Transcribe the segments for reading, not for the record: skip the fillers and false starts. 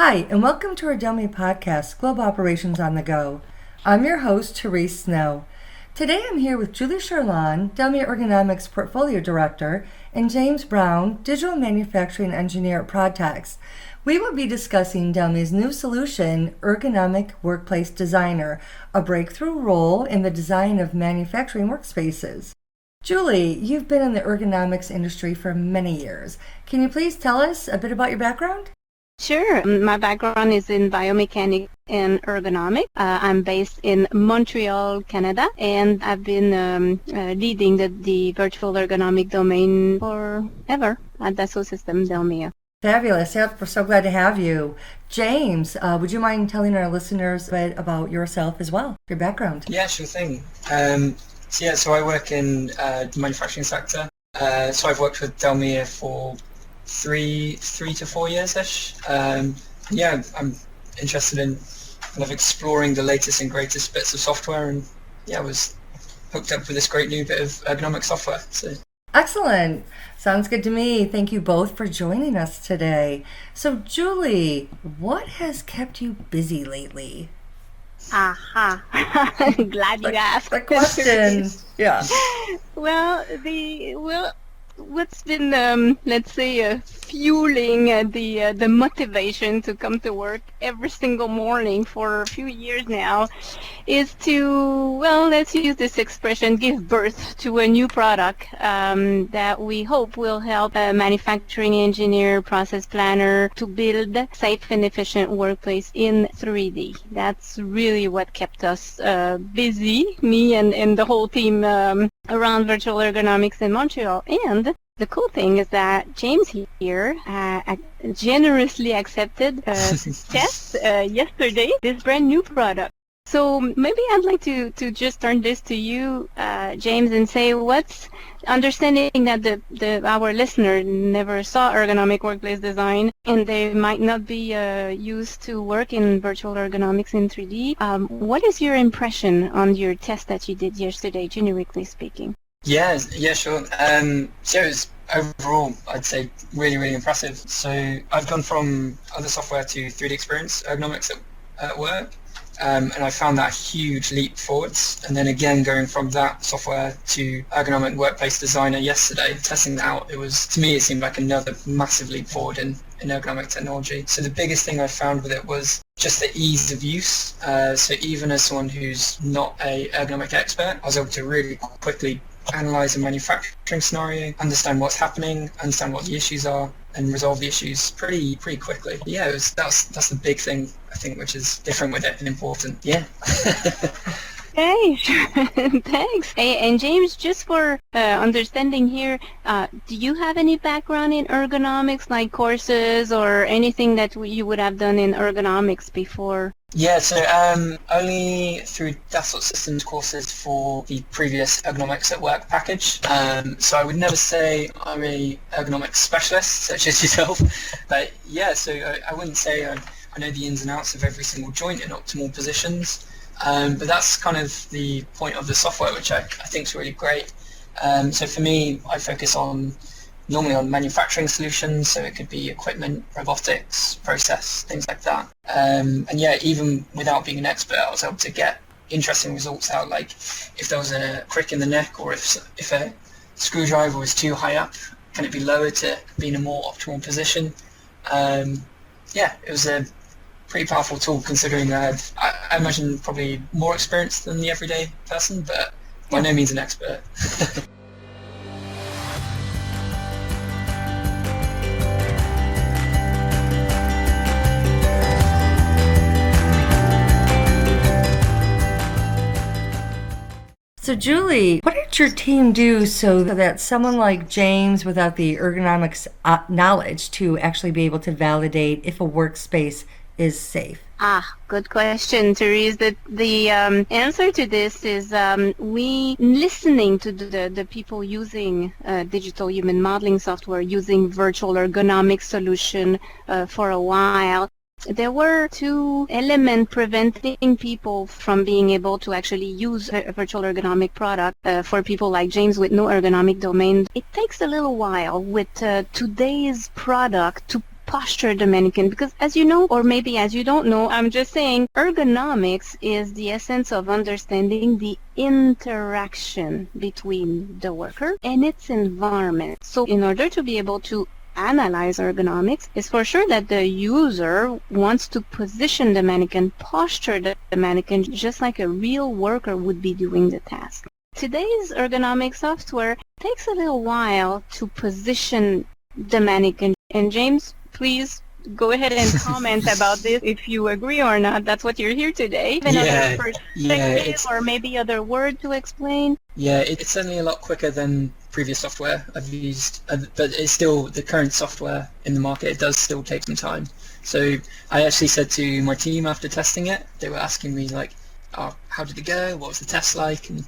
Hi, and welcome to our Delmi podcast, Global Operations on the Go. I'm your host, Therese Snow. Today I'm here with Julie Sherlon, Delmi Ergonomics Portfolio Director, and James Brown, Digital Manufacturing Engineer at Protex. We will be discussing Delmi's new solution, Ergonomic Workplace Designer, a breakthrough role in the design of manufacturing workspaces. Julie, you've been in the ergonomics industry for many years. Can you please tell us a bit about your background? Sure. My background is in biomechanics and ergonomics. I'm based in Montreal, Canada, and I've been leading the virtual ergonomic domain forever at Dassault Systèmes Delmia. Fabulous. Yep, we're so glad to have you. James, would you mind telling our listeners a bit about yourself as well, your background? Yeah, sure thing. So I work in the manufacturing sector. So I've worked with Delmia for three to 4 years-ish. I'm interested in kind of exploring the latest and greatest bits of software, and I was hooked up with this great new bit of ergonomic software. So. Excellent. Sounds good to me. Thank you both for joining us today. So Julie, what has kept you busy lately? Aha. Glad you asked. The question. Yeah. What's been, fueling the motivation to come to work every single morning for a few years now is to, let's use this expression, give birth to a new product that we hope will help a manufacturing engineer, process planner to build safe and efficient workplace in 3D. That's really what kept us busy, me and the whole team around virtual ergonomics in Montreal. And the cool thing is that James here generously accepted to test yesterday this brand new product. So maybe I'd like to just turn this to you, James, and say what's understanding that our listener never saw ergonomic workplace design and they might not be used to work in virtual ergonomics in 3D. What is your impression on your test that you did yesterday, generically speaking? Yeah, sure. It was overall, I'd say, really, really impressive. So I've gone from other software to 3D Experience Ergonomics at work, and I found that a huge leap forwards. And then again, going from that software to Ergonomic Workplace Designer yesterday, testing that out, it seemed like another massive leap forward in ergonomic technology. So the biggest thing I found with it was just the ease of use. So even as someone who's not a ergonomic expert, I was able to really quickly analyze a manufacturing scenario, understand what's happening, understand what the issues are, and resolve the issues pretty quickly. Yeah, that's the big thing, I think, which is different with it and important. Yeah. Hey, sure. Thanks. Hey, and James, just for understanding here, do you have any background in ergonomics, like courses or anything that you would have done in ergonomics before? Yeah, so only through Dassault Systèmes courses for the previous Ergonomics at Work package. So I would never say I'm a ergonomics specialist, such as yourself. But yeah, so I wouldn't say I know the ins and outs of every single joint in optimal positions. But that's kind of the point of the software, which I think is really great. So for me, I focus normally on manufacturing solutions, so it could be equipment, robotics, process, things like that. And yeah, even without being an expert, I was able to get interesting results out, like if there was a crick in the neck, or if a screwdriver was too high up, can it be lowered to be in a more optimal position? It was a pretty powerful tool, considering I imagine probably more experience than the everyday person, but by no means an expert. So Julie, what did your team do so that someone like James, without the ergonomics knowledge, to actually be able to validate if a workspace is safe? Good question, Therese. The answer to this is we listening to the people using digital human modeling software, using virtual ergonomic solution for a while. There were two elements preventing people from being able to actually use a virtual ergonomic product for people like James with no ergonomic domain. It takes a little while with today's product to posture the mannequin, because as you know, or maybe as you don't know, I'm just saying ergonomics is the essence of understanding the interaction between the worker and its environment. So in order to be able to analyze ergonomics, it's for sure that the user wants to position the mannequin, posture the mannequin, just like a real worker would be doing the task. Today's ergonomic software takes a little while to position the mannequin. And James, please go ahead and comment about this if you agree or not. That's what you're here today. Another perspective or maybe other word to explain. Yeah, it's certainly a lot quicker than previous software I've used, but it's still the current software in the market. It does still take some time. So I actually said to my team after testing it, they were asking me like, oh, how did it go? What was the test like? And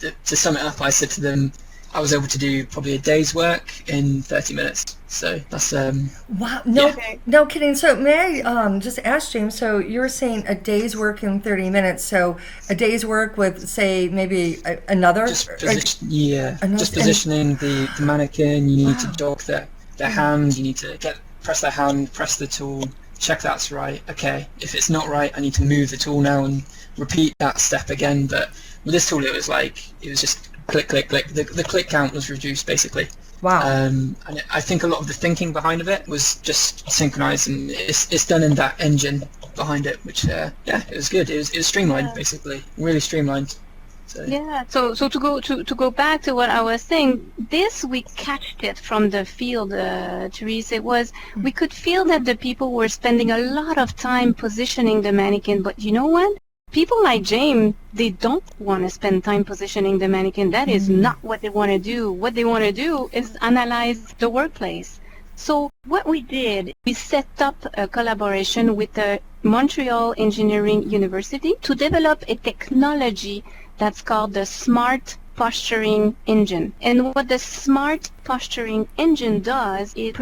to sum it up, I said to them, I was able to do probably a day's work in 30 minutes. So that's wow, yeah. no kidding. So may I just ask James? So you were saying a day's work in 30 minutes. So a day's work with, say, maybe another. Just positioning the mannequin. You need to dog their hand. You need to press their hand, press the tool, check that's right. Okay, if it's not right, I need to move the tool now and repeat that step again. But with this tool, it was just click, click, click. The click count was reduced basically. Wow. And I think a lot of the thinking behind of it was just synchronized, and it's done in that engine behind it, which it was good. It was streamlined basically, really streamlined. So. Yeah. So to go back to what I was saying, this we catched it from the field, Therese. It was we could feel that the people were spending a lot of time positioning the mannequin, but you know what? People like James, they don't want to spend time positioning the mannequin. That is not what they want to do. What they want to do is analyze the workplace. So what we did, we set up a collaboration with the Montreal Engineering University to develop a technology that's called the Smart Posturing Engine. And what the Smart Posturing Engine does, it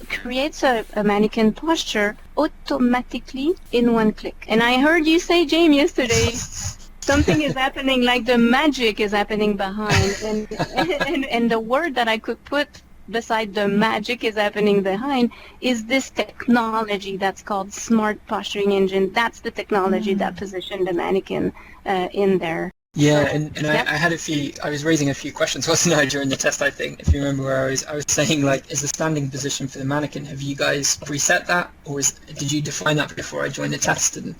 creates a mannequin posture automatically in one click. And I heard you say, James, yesterday, something is happening, like the magic is happening behind. And the word that I could put beside the magic is happening behind is this technology that's called Smart Posturing Engine. That's the technology that positioned the mannequin in there. Yeah, I was raising a few questions, wasn't I, during the test, I think, if you remember, where I was saying, like, is the standing position for the mannequin, have you guys preset that, or did you define that before I joined the test? And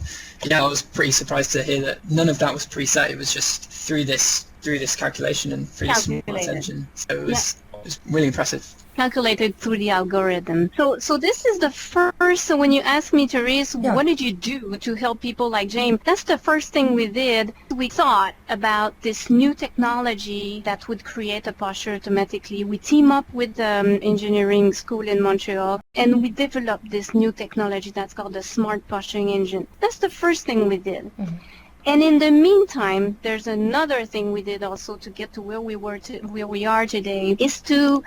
yeah, I was pretty surprised to hear that none of that was preset. It was just through this calculation and through this smart engine. So it was really impressive. Calculated through the algorithm. So this is the first. So when you ask me, Therese, what did you do to help people like James? That's the first thing we did. We thought about this new technology that would create a posture automatically. We team up with the engineering school in Montreal, and we developed this new technology that's called the Smart Posturing Engine. That's the first thing we did. Mm-hmm. And in the meantime, there's another thing we did also to get to where we are today, is to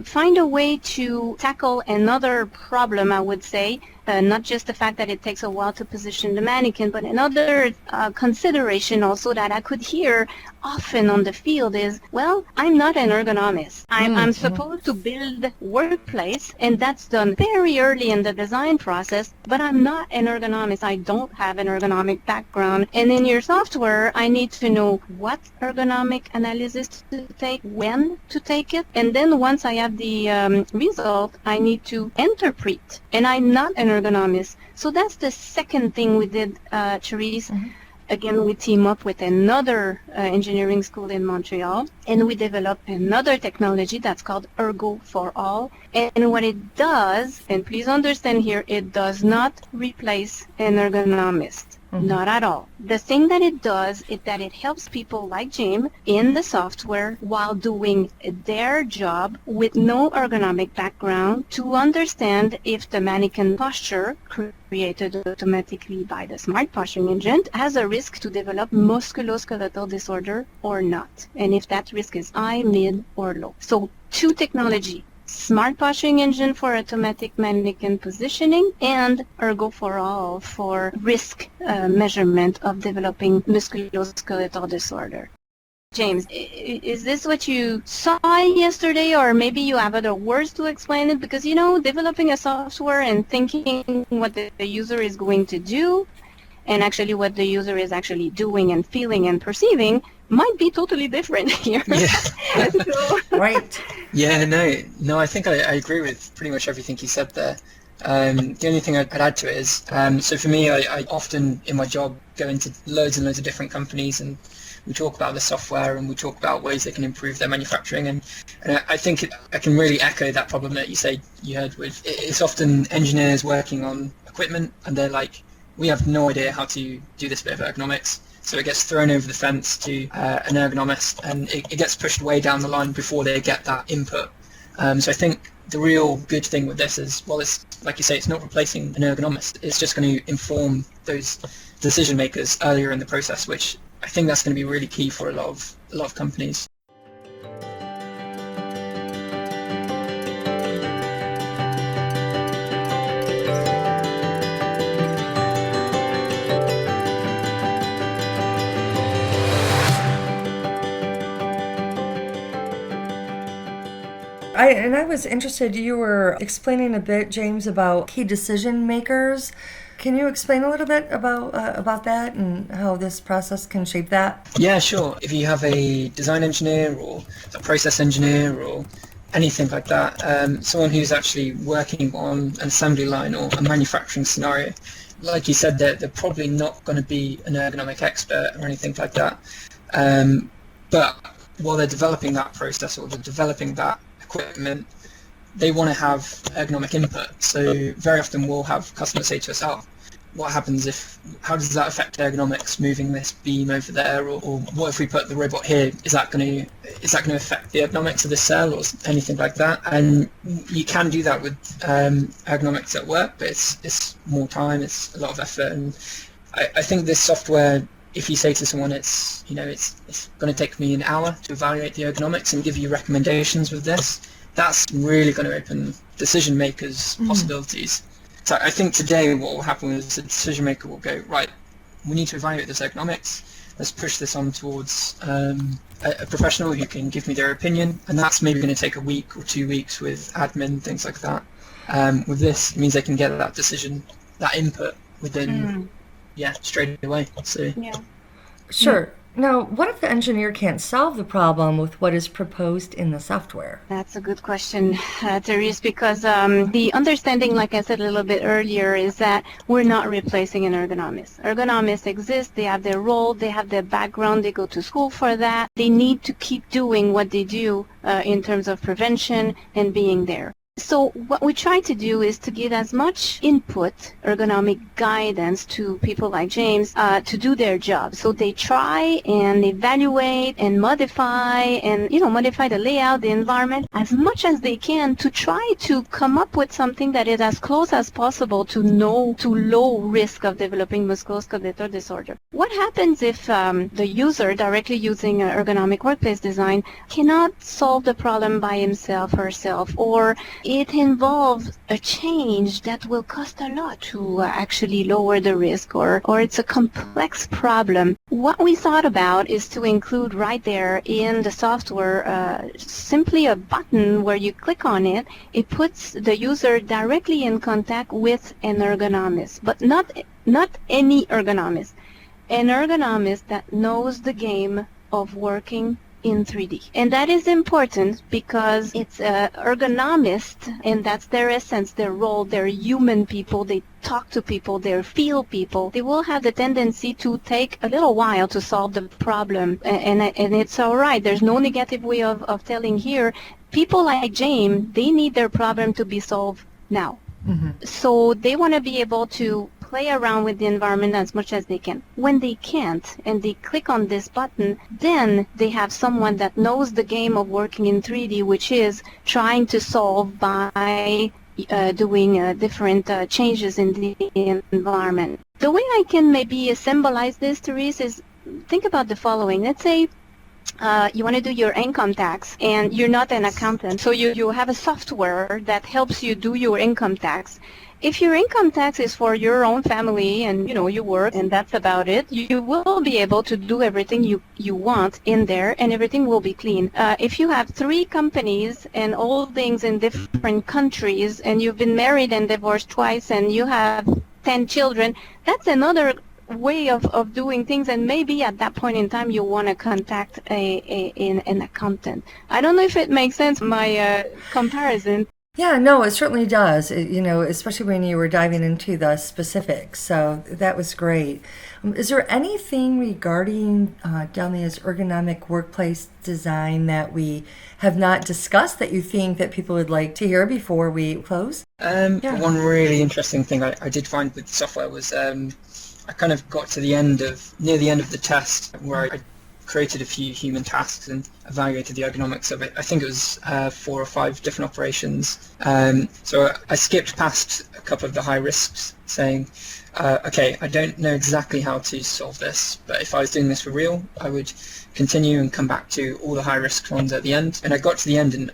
find a way to tackle another problem, I would say, not just the fact that it takes a while to position the mannequin, but another consideration also that I could hear often on the field is, well, I'm not an ergonomist. I'm supposed to build workplace, and that's done very early in the design process, but I'm not an ergonomist. I don't have an ergonomic background. And in your software, I need to know what ergonomic analysis to take, when to take it, and then once I have the result, I need to interpret. And I'm not an ergonomist. So that's the second thing we did, Therese. Mm-hmm. Again, we team up with another engineering school in Montreal, and we developed another technology that's called Ergo for All. And what it does, and please understand here, it does not replace an ergonomist. Mm-hmm. Not at all. The thing that it does is that it helps people like James in the software while doing their job with no ergonomic background to understand if the mannequin posture created automatically by the Smart Posturing Engine has a risk to develop musculoskeletal disorder or not, and if that risk is high, mid, or low. So two technology. Smart Posturing Engine for automatic mannequin positioning, and Ergo for All for risk measurement of developing musculoskeletal disorder. James, is this what you saw yesterday, or maybe you have other words to explain it? Because, developing a software and thinking what the user is going to do and actually what the user is actually doing and feeling and perceiving might be totally different here. Yeah. Right. Yeah, no, I think I agree with pretty much everything you said there. The only thing I'd add to it is, so for me, I often in my job go into loads and loads of different companies, and we talk about the software and we talk about ways they can improve their manufacturing, and I think I can really echo that problem that you heard with. It's often engineers working on equipment and they're like, we have no idea how to do this bit of ergonomics. So it gets thrown over the fence to an ergonomist, and it gets pushed way down the line before they get that input. So I think the real good thing with this is, well, it's like you say, it's not replacing an ergonomist. It's just going to inform those decision makers earlier in the process, which I think that's going to be really key for a lot of companies. I was interested, you were explaining a bit, James, about key decision makers. Can you explain a little bit about that and how this process can shape that? Yeah, sure. If you have a design engineer or a process engineer or anything like that, someone who's actually working on an assembly line or a manufacturing scenario, like you said, they're probably not going to be an ergonomic expert or anything like that. But while they're developing that process or they're developing that equipment, they want to have ergonomic input. So very often we'll have customers say to us, what happens how does that affect ergonomics, moving this beam over there, or what if we put the robot here, is that going to affect the ergonomics of the cell or anything like that? And you can do that with ergonomics at work, but it's more time, it's a lot of effort, and I think this software, if you say to someone it's going to take me an hour to evaluate the ergonomics and give you recommendations with this, that's really going to open decision makers' possibilities. So I think today what will happen is the decision maker will go, right, we need to evaluate this ergonomics, let's push this on towards a professional who can give me their opinion, and that's maybe going to take a week or 2 weeks with admin, things like that. With this, it means they can get that decision, that input within straight away. So Sure. Now, what if the engineer can't solve the problem with what is proposed in the software? That's a good question, Therese, because the understanding, like I said a little bit earlier, is that we're not replacing an ergonomist. Ergonomists exist, they have their role, they have their background, they go to school for that. They need to keep doing what they do in terms of prevention and being there. So what we try to do is to give as much input, ergonomic guidance to people like James to do their job. So they try and evaluate and modify the layout, the environment as much as they can to try to come up with something that is as close as possible to low risk of developing musculoskeletal disorder. What happens if the user directly using ergonomic workplace design cannot solve the problem by himself or herself, or it involves a change that will cost a lot to actually lower the risk, or it's a complex problem? What we thought about is to include right there in the software simply a button where you click on it. It puts the user directly in contact with an ergonomist, but not any ergonomist. An ergonomist that knows the game of working in 3D. And that is important because it's ergonomist, and that's their essence, their role. They're human people. They talk to people. They feel people. They will have the tendency to take a little while to solve the problem. And it's all right. There's no negative way of telling here. People like James, they need their problem to be solved now. Mm-hmm. So they want to be able to play around with the environment as much as they can. When they can't and they click on this button, then they have someone that knows the game of working in 3D, which is trying to solve by doing different changes in the environment. The way I can maybe symbolize this, Therese, is think about the following. Let's say you want to do your income tax and you're not an accountant, so you have a software that helps you do your income tax. If your income tax is for your own family and you work and that's about it, you will be able to do everything you want in there and everything will be clean. If you have 3 companies and holdings in different countries and you've been married and divorced twice and you have 10 children, that's another way of doing things, and maybe at that point in time you want to contact an accountant. I don't know if it makes sense, my comparison. Yeah, no, it certainly does, especially when you were diving into the specifics. So that was great. Is there anything regarding Delmia's ergonomic workplace design that we have not discussed that you think that people would like to hear before we close? One really interesting thing I did find with software was I kind of got to near the end of the test where I created a few human tasks and evaluated the ergonomics of it. I think it was 4 or 5 different operations. So I skipped past a couple of the high risks, saying, okay, I don't know exactly how to solve this, but if I was doing this for real, I would continue and come back to all the high risk ones at the end. And I got to the end and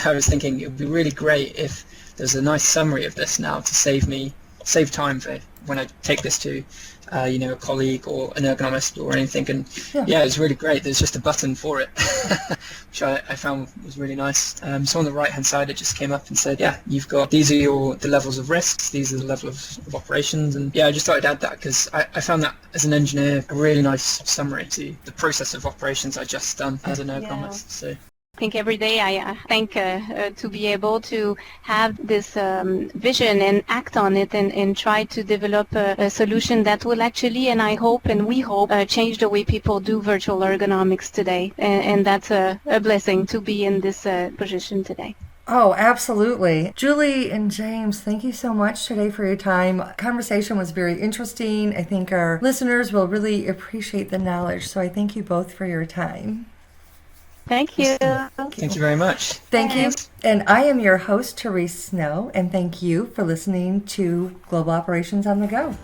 I was thinking it would be really great if there's a nice summary of this now to save time for when I take this to a colleague or an ergonomist or anything, and it was really great. There's just a button for it, which I found was really nice. So on the right hand side it just came up and said, you've got, these are the levels of risks, these are the levels of operations, and I just thought I'd add that because I found that as an engineer a really nice summary to the process of operations I just done as an ergonomist. So I think every day I think to be able to have this vision and act on it and try to develop a solution that will actually, and I hope and we hope, change the way people do virtual ergonomics today. And that's a blessing to be in this position today. Oh, absolutely. Julie and James, thank you so much today for your time. Conversation was very interesting. I think our listeners will really appreciate the knowledge. So I thank you both for your time. Thank you. Thank you very much. Thank you. And I am your host, Therese Snow, and thank you for listening to Global Operations on the Go.